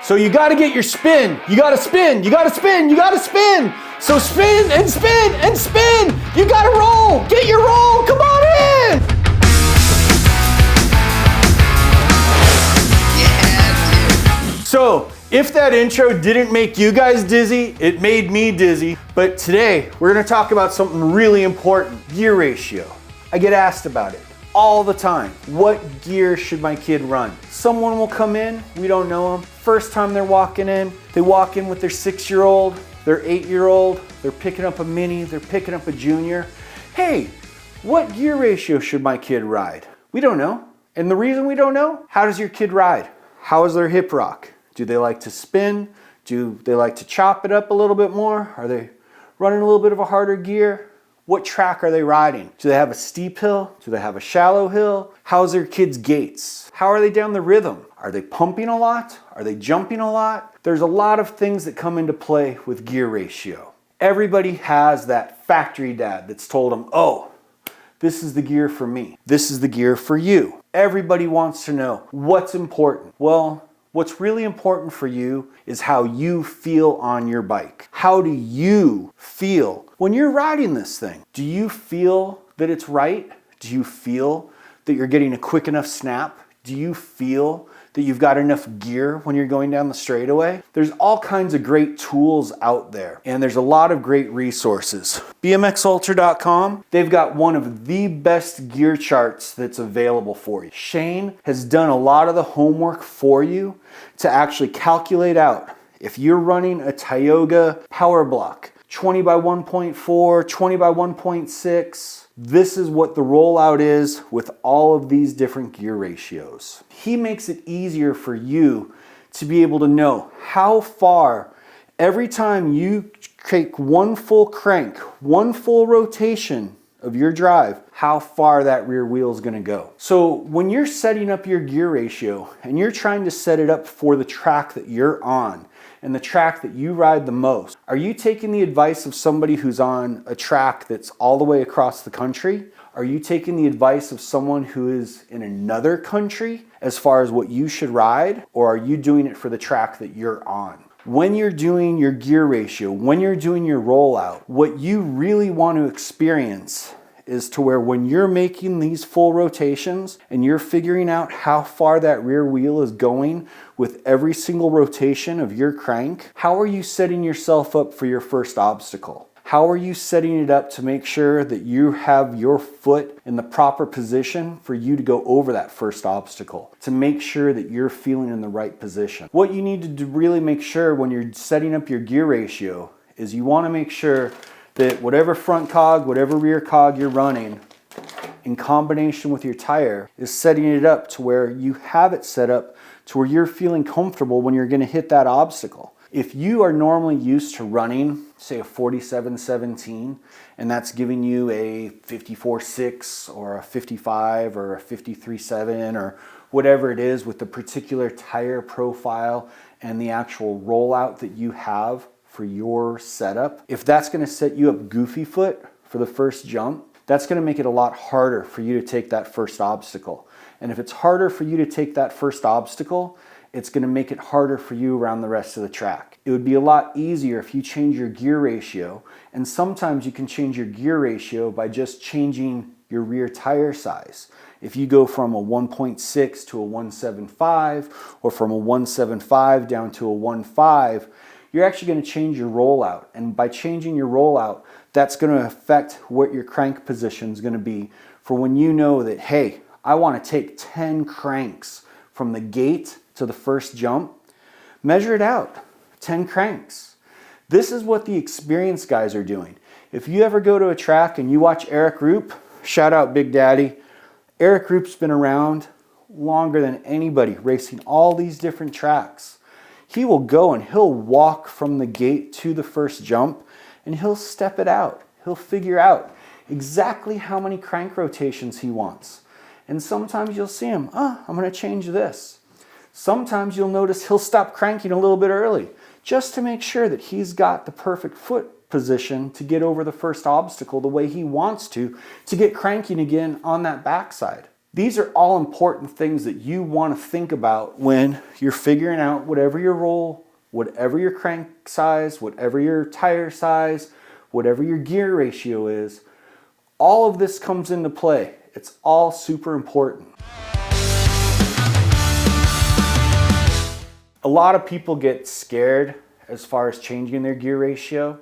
So you gotta get your spin. You gotta spin, you gotta spin, you gotta spin. So spin and spin and spin. You gotta roll, get your roll, come on in. Yeah, dude. So if that intro didn't make you guys dizzy, it made me dizzy. But today we're gonna talk about something really important, gear ratio. I get asked about it all the time. What gear should my kid run? Someone will come in, we don't know them. First time they're walking in, they walk in with their 6-year-old, their 8-year-old, they're picking up a mini, they're picking up a junior. Hey, what gear ratio should my kid ride? We don't know. And the reason we don't know, how does your kid ride? How is their hip rock? Do they like to spin? Do they like to chop it up a little bit more? Are they running a little bit of a harder gear? What track are they riding? Do they have a steep hill? Do they have a shallow hill? How's their kids' gaits? How are they down the rhythm? Are they pumping a lot? Are they jumping a lot? There's a lot of things that come into play with gear ratio. Everybody has that factory dad that's told them, oh, this is the gear for me. This is the gear for you. Everybody wants to know what's important. Well, what's really important for you is how you feel on your bike. How do you feel when you're riding this thing? Do you feel that it's right? Do you feel that you're getting a quick enough snap? Do you feel that you've got enough gear when you're going down the straightaway? There's all kinds of great tools out there, and there's a lot of great resources. BMXultra.com, they've got one of the best gear charts that's available for you. Shane has done a lot of the homework for you to actually calculate out if you're running a Tioga Power Block, 20 by 1.4, 20 by 1.6, this is what the rollout is with all of these different gear ratios. He makes it easier for you to be able to know how far every time you take one full crank, one full rotation of your drive, how far that rear wheel is going to go. So when you're setting up your gear ratio and you're trying to set it up for the track that you're on, and the track that you ride the most, are you taking the advice of somebody who's on a track that's all the way across the country? Are you taking the advice of someone who is in another country as far as what you should ride? Or are you doing it for the track that you're on? When you're doing your gear ratio, when you're doing your rollout, what you really want to experience is to where when you're making these full rotations and you're figuring out how far that rear wheel is going with every single rotation of your crank, how are you setting yourself up for your first obstacle? How are you setting it up to make sure that you have your foot in the proper position for you to go over that first obstacle, to make sure that you're feeling in the right position? What you need to do really make sure when you're setting up your gear ratio is you want to make sure that whatever front cog, whatever rear cog you're running, in combination with your tire, is setting it up to where you have it set up to where you're feeling comfortable when you're going to hit that obstacle. If you are normally used to running, say a 47-17, and that's giving you a 54-6 or a 55 or a 53-7 or whatever it is with the particular tire profile and the actual rollout that you have for your setup, if that's going to set you up goofy foot for the first jump, that's going to make it a lot harder for you to take that first obstacle. And if it's harder for you to take that first obstacle, it's going to make it harder for you around the rest of the track. It would be a lot easier if you change your gear ratio, and sometimes you can change your gear ratio by just changing your rear tire size. If you go from a 1.6 to a 1.75 or from a 1.75 down to a 1.5, you're actually going to change your rollout. And by changing your rollout, that's going to affect what your crank position is going to be for when you know that, hey, I want to take 10 cranks from the gate to the first jump. Measure it out, 10 cranks. This is what the experienced guys are doing. If you ever go to a track and you watch Eric Roop, shout out Big Daddy. Eric Roop's been around longer than anybody, racing all these different tracks. He will go and he'll walk from the gate to the first jump and he'll step it out. He'll figure out exactly how many crank rotations he wants. And sometimes you'll see him, I'm going to change this. Sometimes you'll notice he'll stop cranking a little bit early just to make sure that he's got the perfect foot position to get over the first obstacle the way he wants to get cranking again on that backside. These are all important things that you want to think about when you're figuring out whatever your roll, whatever your crank size, whatever your tire size, whatever your gear ratio is. All of this comes into play. It's all super important. A lot of people get scared as far as changing their gear ratio.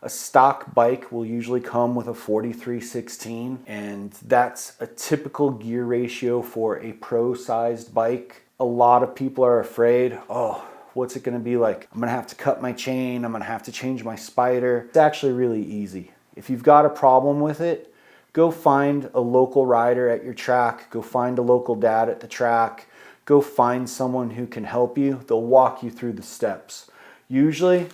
A stock bike will usually come with a 43/16, and that's a typical gear ratio for a pro-sized bike. A lot of people are afraid, oh, what's it gonna be like? I'm gonna have to cut my chain, I'm gonna have to change my spider. It's actually really easy. If you've got a problem with it, go find a local rider at your track, go find a local dad at the track, go find someone who can help you. They'll walk you through the steps. Usually,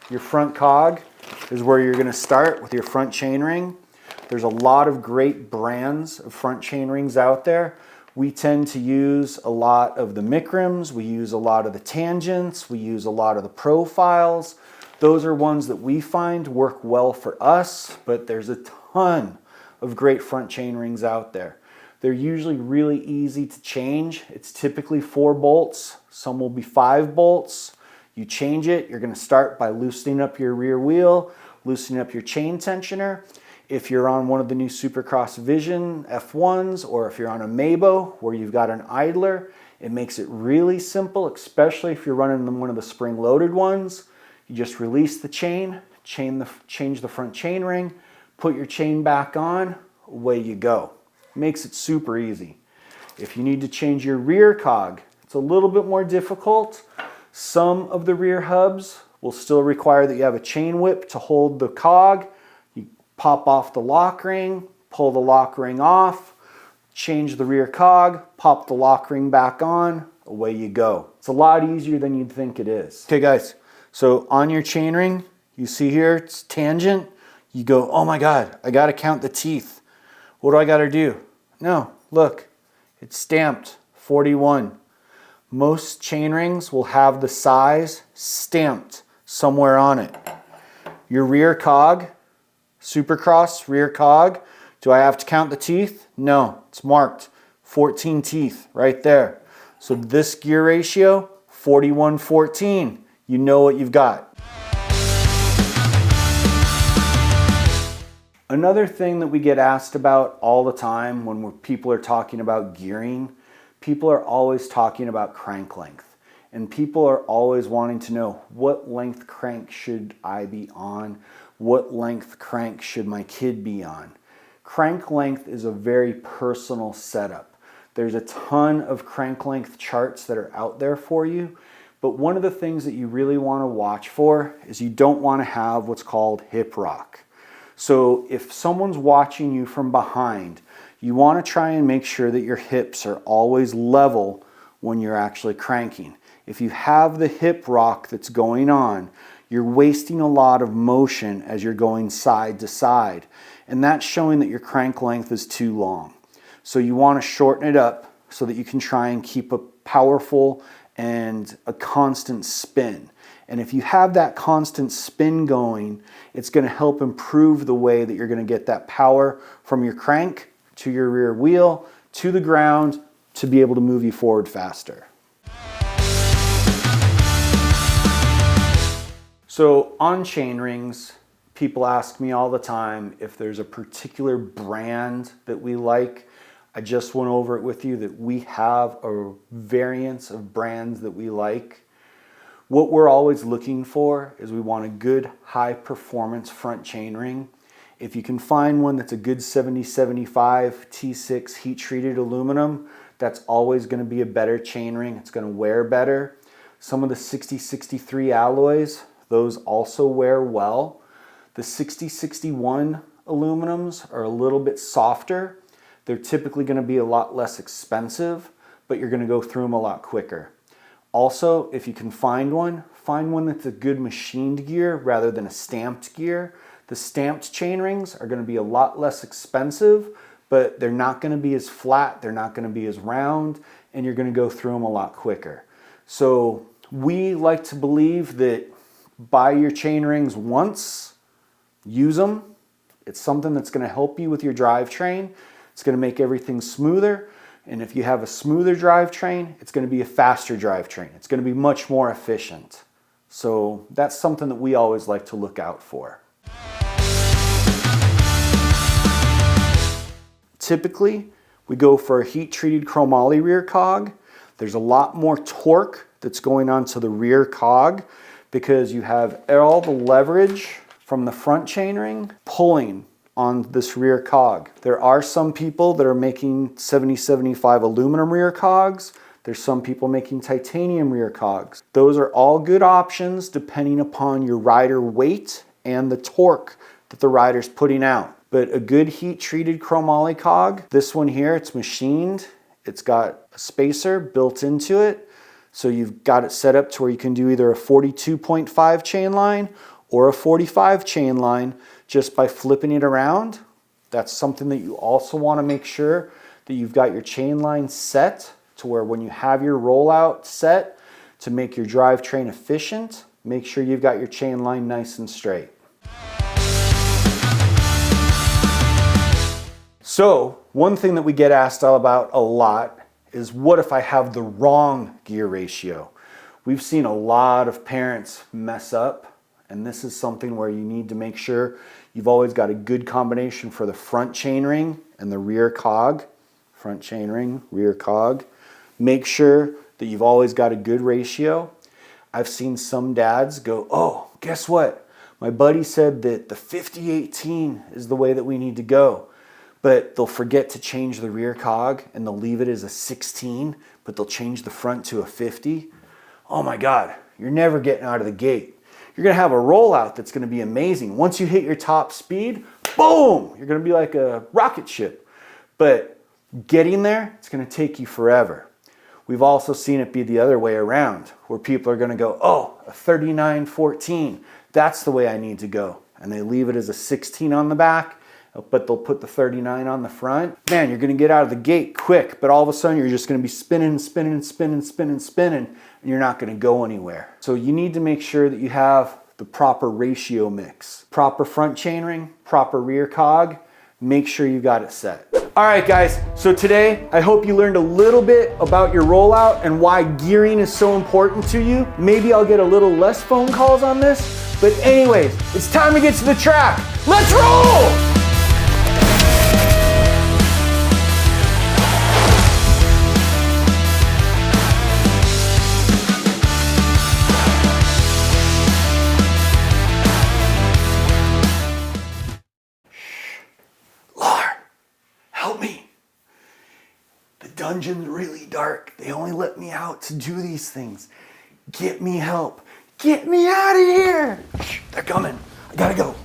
your front cog is where you're gonna start with your front chainring. There's a lot of great brands of front chainrings out there. We tend to use a lot of the Micrims, we use a lot of the Tangents, we use a lot of the Profiles. Those are ones that we find work well for us, but there's a ton of great front chainrings out there. They're usually really easy to change. It's typically 4 bolts, some will be 5 bolts. You change it, you're gonna start by loosening up your rear wheel, loosening up your chain tensioner. If you're on one of the new Supercross Vision F1s, or if you're on a Mabo where you've got an idler, it makes it really simple, especially if you're running one of the spring-loaded ones. You just release the chain, change the front chain ring, put your chain back on, away you go. Makes it super easy. If you need to change your rear cog, it's a little bit more difficult. Some of the rear hubs will still require that you have a chain whip to hold the cog. You pop off the lock ring, pull the lock ring off, change the rear cog, pop the lock ring back on, away you go. It's a lot easier than you'd think it is. Okay guys, so on your chain ring, you see here it's tangent. You go, oh my God, I gotta count the teeth. What do I gotta do? No, look, it's stamped 41. Most chain rings will have the size stamped somewhere on it. Your rear cog, Supercross rear cog, do I have to count the teeth? No, it's marked 14 teeth right there. So this gear ratio, 41/14. You know what you've got. Another thing that we get asked about all the time when people are talking about gearing, people are always talking about crank length. And people are always wanting to know, what length crank should I be on? What length crank should my kid be on? Crank length is a very personal setup. There's a ton of crank length charts that are out there for you. But one of the things that you really want to watch for is you don't want to have what's called hip rock. So if someone's watching you from behind, you want to try and make sure that your hips are always level when you're actually cranking. If you have the hip rock that's going on, you're wasting a lot of motion as you're going side to side. And that's showing that your crank length is too long. So you want to shorten it up so that you can try and keep a powerful and a constant spin. And if you have that constant spin going, it's going to help improve the way that you're going to get that power from your crank to your rear wheel, to the ground, to be able to move you forward faster. So on chain rings, people ask me all the time if there's a particular brand that we like. I just went over it with you that we have a variance of brands that we like. What we're always looking for is we want a good high performance front chain ring. If you can find one that's a good 7075 T6 heat treated aluminum, that's always going to be a better chain ring. It's going to wear better. Some of the 6063 alloys, those also wear well. The 6061 aluminums are a little bit softer. They're typically going to be a lot less expensive, but you're going to go through them a lot quicker. Also, if you can find one that's a good machined gear rather than a stamped gear. The stamped chain rings are going to be a lot less expensive, but they're not going to be as flat, they're not going to be as round, and you're going to go through them a lot quicker. So we like to believe that buy your chain rings once, use them. It's something that's going to help you with your drivetrain. It's going to make everything smoother. And if you have a smoother drivetrain, it's going to be a faster drivetrain. It's going to be much more efficient. So that's something that we always like to look out for. Typically, we go for a heat-treated chromoly rear cog. There's a lot more torque that's going on to the rear cog because you have all the leverage from the front chainring pulling on this rear cog. There are some people that are making 7075 aluminum rear cogs. There's some people making titanium rear cogs. Those are all good options depending upon your rider weight and the torque that the rider's putting out. But a good heat-treated chromoly cog, this one here, it's machined. It's got a spacer built into it. So you've got it set up to where you can do either a 42.5 chain line or a 45 chain line just by flipping it around. That's something that you also want to make sure that you've got your chain line set to where when you have your rollout set to make your drivetrain efficient, make sure you've got your chain line nice and straight. So one thing that we get asked about a lot is what if I have the wrong gear ratio? We've seen a lot of parents mess up, and this is something where you need to make sure you've always got a good combination for the front chainring and the rear cog. Front chainring, rear cog. Make sure that you've always got a good ratio. I've seen some dads go, oh, guess what? My buddy said that the 50-18 is the way that we need to go. But they'll forget to change the rear cog and they'll leave it as a 16, but they'll change the front to a 50. Oh my God, you're never getting out of the gate. You're gonna have a rollout that's gonna be amazing. Once you hit your top speed, boom, you're gonna be like a rocket ship. But getting there, it's gonna take you forever. We've also seen it be the other way around, where people are gonna go, oh, a 39-14, that's the way I need to go. And they leave it as a 16 on the back, but they'll put the 39 on the front. Man, you're gonna get out of the gate quick, but all of a sudden you're just gonna be spinning, and you're not gonna go anywhere. So you need to make sure that you have the proper ratio mix. Proper front chainring, proper rear cog, make sure you got it set. All right guys, so today I hope you learned a little bit about your rollout and why gearing is so important to you. Maybe I'll get a little less phone calls on this, but anyways, it's time to get to the track. Let's roll! Help me. The dungeon's really dark. They only let me out to do these things. Get me help. Get me out of here. They're coming. I gotta go.